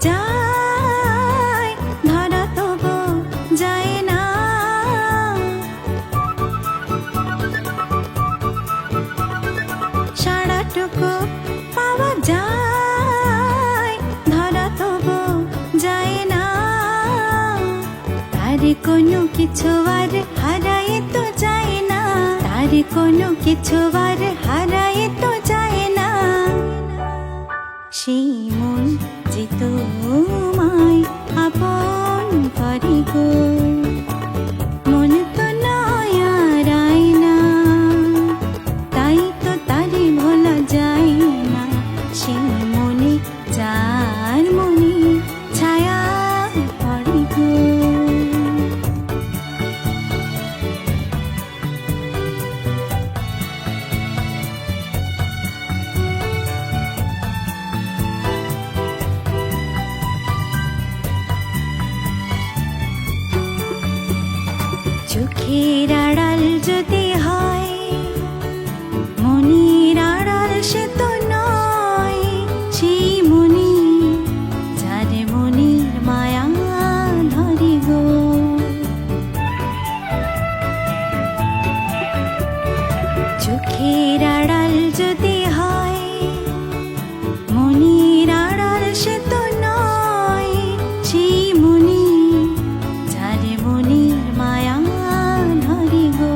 যায় ধরা তবু যায় না। সারাটুকু পাওয়া যায় ধরা তবু যায় না। তার কোনো কিছু আর হারায় তো যায় না, তার কোনো কিছু আর হারায় তো যায় না। সেই মন যে তোমায় আপন করে গো, মন তো নয় আর আয়না, তাই তো তারে ভোলা যায় না। সেই মনে যার মনে ছায়া পড়ে গো। চোখের আড়াল যদি হয় মনের আড়াল সে তো নয়। সেই মনি যার মনের মায়া ধরে গো। চোখের আড়াল যদি হয় মনের আড়াল সে তো নয়। সেই মনি যার মনের মায়া ধরে গো।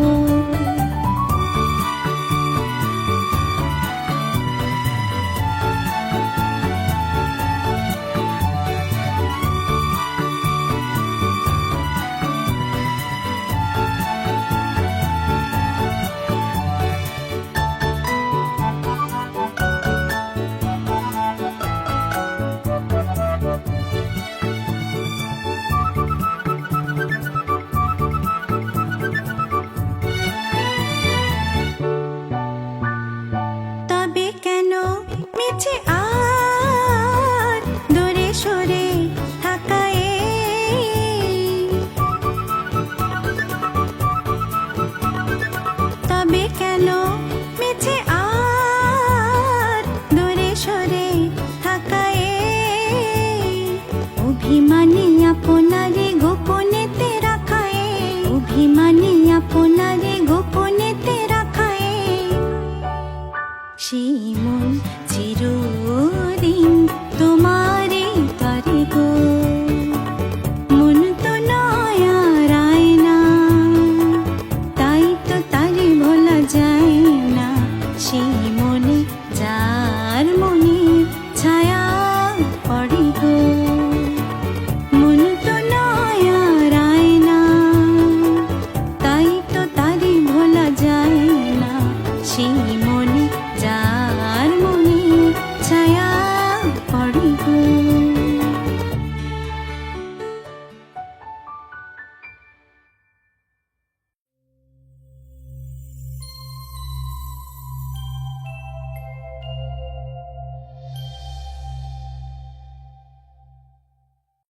তবে কেন মিছে আর দূরে সরে থাকায়? তবে কেন মিছে আর দূরে সরে থাকায়? অভিমানী আপনারে গোপনেতে রাখায়, অভিমানী আপনারে গোপনেতে রাখায়। সেই মন চিরদিন তোমারে করে গো, মন তো নয় আর আয়না, তাই তো তারে ভোলা যায় না। সেই মনে যার মনে ছায়া পড়ে গো।